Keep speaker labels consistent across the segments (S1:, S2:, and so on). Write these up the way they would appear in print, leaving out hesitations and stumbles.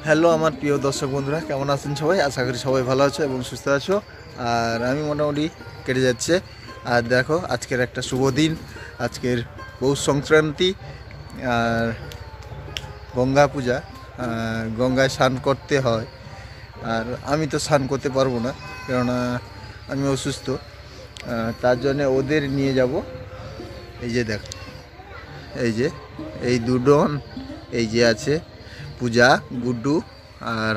S1: Hello আমার প্রিয় দর্শক বন্ধুরা, কেমন আছেন সবাই? আশা করি সবাই ভালো আছো এবং সুস্থ আছো। আর আমি মোটামুটি কেটে যাচ্ছে। আর দেখো, আজকের একটা শুভ দিন, আজকের পৌষ সংক্রান্তি আর গঙ্গা পূজা। গঙ্গায় স্নান করতে হয়, আর আমি তো স্নান করতে পারবো না, কেননা আমি অসুস্থ। তার জন্যে ওদের নিয়ে যাব। এই যে দেখো, এই দুজন, এই যে আছে পূজা, গুড্ডু আর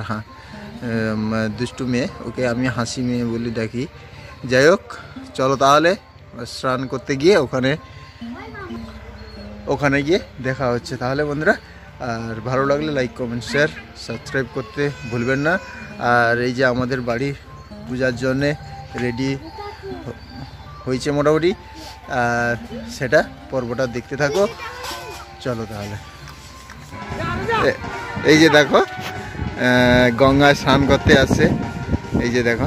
S1: দুষ্টু মেয়ে, ওকে আমি হাসি মেয়ে বলি ডাকি। যাই হোক, চলো তাহলে স্নান করতে গিয়ে ওখানে গিয়ে দেখা হচ্ছে তাহলে বন্ধুরা। আর ভালো লাগলে লাইক, কমেন্ট, শেয়ার, সাবস্ক্রাইব করতে ভুলবেন না। আর এই যে আমাদের বাড়ি পূজার জন্যে রেডি হয়েছে মোটামুটি, আর সেটা পর্বটা দেখতে থাকো। চলো তাহলে। এই যে দেখো, গঙ্গায় স্নান করতে আসছে। এই যে দেখো,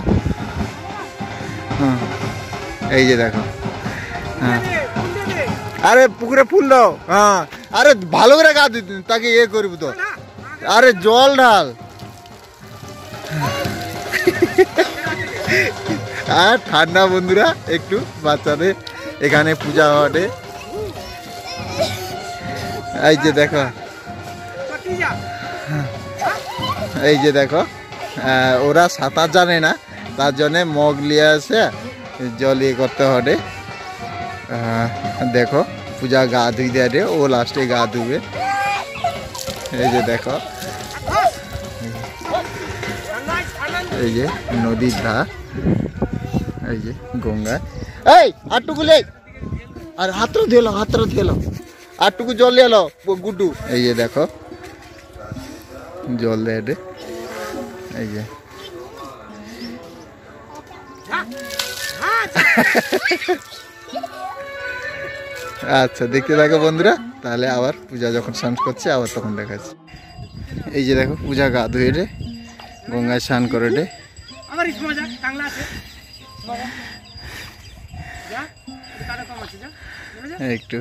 S1: এই যে দেখো। হ্যাঁ, আরে পুকুরে ফুল দাও। হ্যাঁ, আরে ভালো করে গা দিত, তাকে ইয়ে করবো তো। আরে জল ঢাল। আর ঠান্ডা বন্ধুরা, একটু বাচ্চাদের এখানে পূজা হটে। এই যে দেখো, এই যে দেখো, ওরা সাঁতার জানে না, তার জন্যে মগ নিয়ে আসে, জল ইয়ে করতে হবে। দেখো, পূজা গা ধুই দেয়, ও লাস্টে গা ধুবে। এই যে দেখো, এই যে নদীর ধার, এই যে গঙ্গা। এই আটটুকু লে, আর হাতটা ধুলো, আটটুকু জল নিয়ে এলো গুড্ডু। এই যে দেখো, জল দেয়। এই যে আচ্ছা, দেখতে থাকো বন্ধুরা, তাহলে আবার পূজা যখন স্নান করছে আবার তখন দেখাচ্ছি। এই যে দেখো, পূজা গা ধুয়ে রে, গঙ্গায় স্নান করে রে। একটু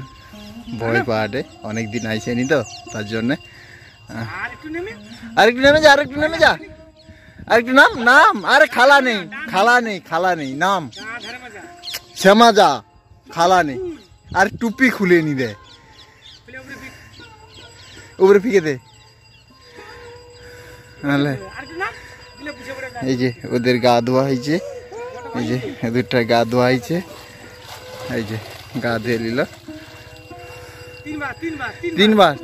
S1: ভয় পাহাড়ে অনেকদিন আইসেনি তো, তার জন্যে। আরেকটু নেমে যা, আরেকটু নাম। আরে খালা নেই, নাম শ্যামা যা, খালা নেই। আর টুপি খুলে নি দে, উপরে ফিকে দে। এই যে ওদের গা ধোয়া হয়েছে, এই যে দুটা গা ধোয়া হয়েছে। এই যে গা ধুয়ে নিল তিনবার।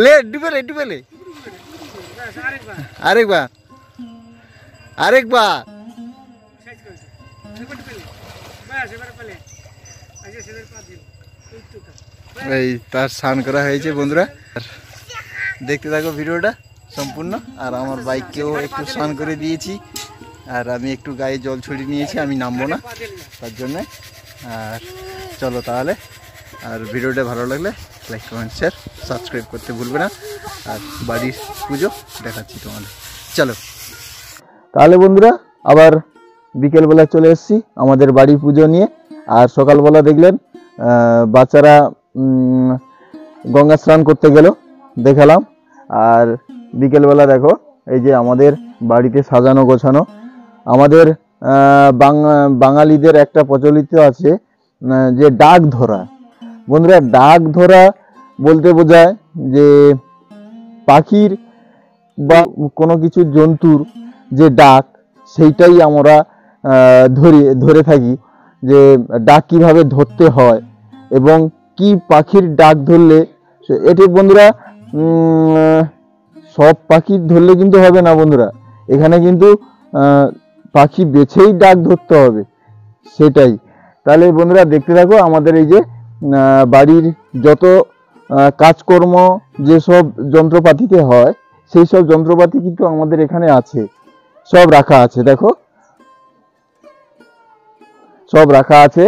S1: লে ডুবে লে, আরেকবার। এই তার স্নান করা হয়েছে বন্ধুরা, দেখতে থাকো ভিডিওটা সম্পূর্ণ। আর আমার বাইককেও একটু স্নান করে দিয়েছি, আর আমি একটু গায়ে জল ছড়িয়ে নিয়েছি, আমি নামবো না তার জন্যে। আর চলো তাহলে, আর ভিডিওটা ভালো লাগলে লাইক, কমেন্ট, শেয়ার, সাবস্ক্রাইব করতে ভুলবে না। আর বাড়ির পুজো দেখাচ্ছি তোমাদের, চলো তাহলে বন্ধুরা। আবার বিকেলবেলা চলে এসেছি আমাদের বাড়ি পুজো নিয়ে। আর সকালবেলা দেখলেন বাচ্চারা গঙ্গা স্নান করতে গেল, দেখালাম। আর বিকেলবেলা দেখো, এই যে আমাদের বাড়িতে সাজানো গোছানো। আমাদের বাঙালিদের একটা প্রচলিত আছে যে ডাক ধরা। বন্ধুরা, ডাক ধরা বলতে বোঝায় যে পাখির বা কোনো কিছু জন্তুর যে ডাক, সেইটাই আমরা ধরে থাকি, যে ডাক কিভাবে ধরতে হয় এবং কি পাখির ডাক ধরলে। এটি বন্ধুরা সব পাখি ধরলে কিন্তু হবে না বন্ধুরা, এখানে কিন্তু পাখি বেছেই ডাক ধরতে হবে, সেটাই। তাহলে বন্ধুরা দেখতে থাকো, আমাদের এই যে বাড়ির যত কাজকর্ম যেসব যন্ত্রপাতিতে হয়, সেই সব যন্ত্রপাতি কিন্তু আমাদের এখানে আছে, সব রাখা আছে। দেখো, সব রাখা আছে।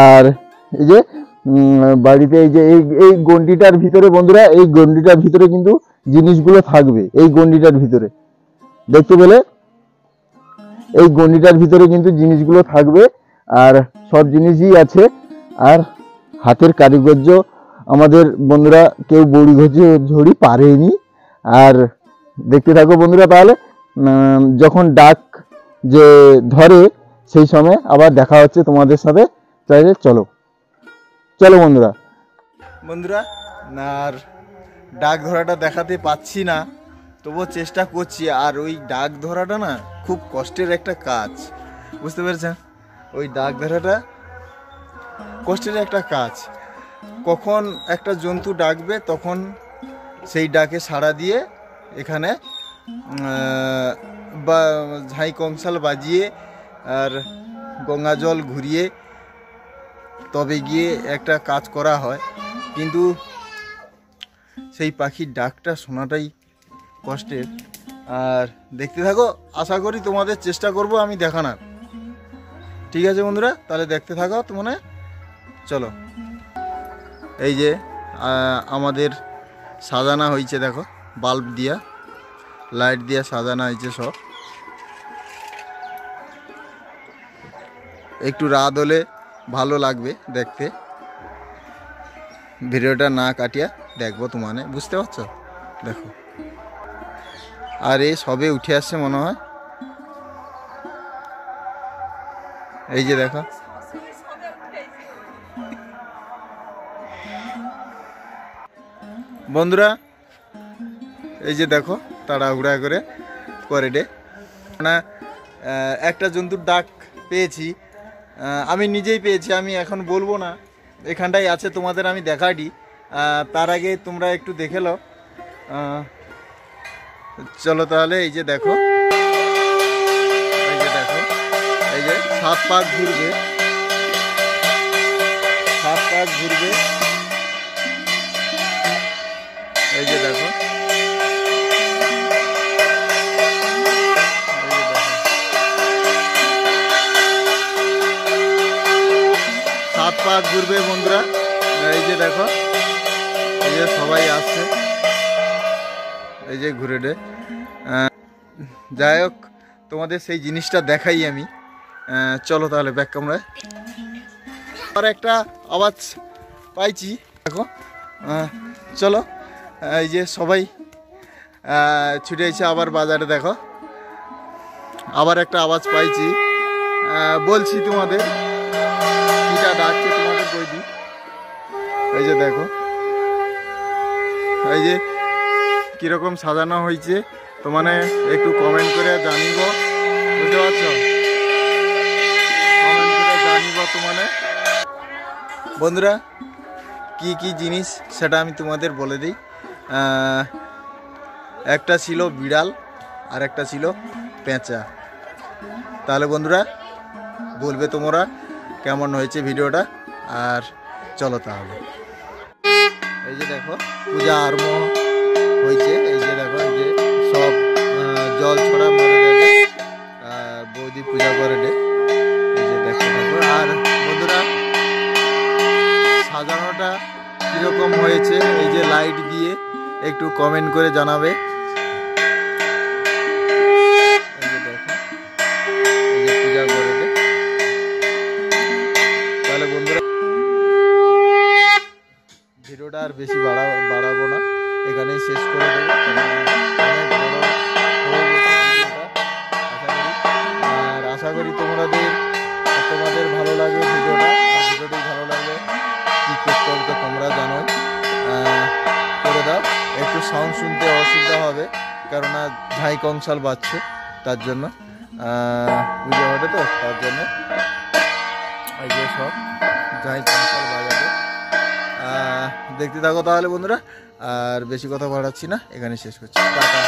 S1: আর এই যে বাড়িতে এই যে এই গন্ডিটার ভিতরে বন্ধুরা, এই গন্ডিটার ভিতরে কিন্তু জিনিসগুলো থাকবে। এই গন্ডিটার ভিতরে দেখতে পেলে, এই গন্ডিটার ভিতরে কিন্তু জিনিসগুলো থাকবে, আর সব জিনিসই আছে। আর হাতের কারিগর্য আমাদের বন্ধুরা কেউ বড়ি ঝড়ি পারেনি, আর দেখতে থাকো বন্ধুরা। তাহলে যখন ডাক যে ধরে সেই সময় আবার দেখা হচ্ছে তোমাদের সাথে। তাহলে চলো চলো বন্ধুরা। বন্ধুরা আর ডাক ধরাটা দেখাতে পাচ্ছি না, তবুও চেষ্টা করছি। আর ওই ডাক ধরাটা না খুব কষ্টের একটা কাজ, বুঝতে পেরেছেন? ওই ডাক ধরাটা কষ্টের একটা কাজ। কখন একটা জন্তু ডাকবে তখন সেই ডাকে সাড়া দিয়ে এখানে বা ঝাই কংসাল বাজিয়ে আর গঙ্গা জল ঘুরিয়ে তবে গিয়ে একটা কাজ করা হয়। কিন্তু সেই পাখির ডাকটা শোনাটাই কষ্টের। আর দেখতে থাকো, আশা করি তোমাদের চেষ্টা করব আমি দেখানোর। ঠিক আছে বন্ধুরা, তাহলে দেখতে থাকো তোমরা। চলো, এই যে আমাদের সাজানো হয়েছে, দেখো বাল্ব দিয়া লাইট দিয়া সাজানো হয়েছে সব। একটু রাত হলে ভালো লাগবে দেখতে। ভিডিওটা না কাটিয়া দেখবো তোমানে, বুঝতে পারছো? দেখো, আর এই সবে উঠে আসছে মনে হয়। এই যে দেখো, বন্ধুরা এই যে দেখো তাড়াহুড়া করে করিডে না একটা জন্তুর ডাক পেয়েছি। আমি নিজেই পেয়েছি, আমি এখন বলবো না, এখানটাই আছে, তোমাদের আমি দেখাইনি। তার আগে তোমরা একটু দেখে লো। চলো তাহলে, এই যে দেখো, এই যে দেখো, এই যে 7 পাক ঘুরবে, 7 পাক ঘুরবে। এই যে দেখো, 7 পাক ঘুরবে বন্ধুরা। এই যে দেখো, এই যে সবাই আসছে, এই যে ঘুরে ডে। যাই হোক, তোমাদের সেই জিনিসটা দেখাই আমি। চলো তাহলে ব্যাক ক্যামেরায়। আর একটা আওয়াজ পাইছি, দেখো। চলো, এই যে সবাই ছুটে এসে আবার বাজারে, দেখো আবার একটা আওয়াজ পাইছি। বলছি তোমাদের কিটা ডাকছে, তোমাদের বই দিই। এই যে দেখো, এই যে কিরকম সাজানো হয়েছে, তো মানে একটু কমেন্ট করে জানিব, বুঝতে পারছো? কমেন্ট করে জানিব তো মানে বন্ধুরা কি কি জিনিস সেটা আমি তোমাদের বলে দিই। একটা ছিল বিড়াল আর একটা ছিল পেঁচা। তাহলে বন্ধুরা বলবে তোমরা কেমন হয়েছে ভিডিওটা। আর চলো তাহলে, এই যে দেখো পূজা আরম্ভ হয়েছে। এই যে দেখো, এই যে সব জল ছড়া মারে দেবে, বৌদি পূজা করে দে। এই যে দেখো দেখো। আর বন্ধুরা সাজানোটা কীরকম হয়েছে এই যে লাইট দিয়ে একটু কমেন্ট করে জানাবে। এই যে দেখো, এই যে পূজা করে দে। তাহলে বন্ধুরা ভিডিওটা আর বেশি বাড়াবো না, এখানেই শেষ করে দেবো। আর আশা করি তোমাদের ভালো লাগবে ভিডিওটা। আর ভিডিওটি ভালো লাগবে কি করতে হবে তো তোমরা জানো, করে দাও। একটু সাউন্ড শুনতে অসুবিধা হবে, কেননা ঝাই কংসাল বাজছে, তার জন্য পুজো হবে তো, তার জন্য এই যে সব ঝাই কংসাল বাজাবে। দেখতে থাকো তাহলে বন্ধুরা, আর বেশি কথা বাড়াচ্ছি না, এখানে শেষ করছি। টাটা।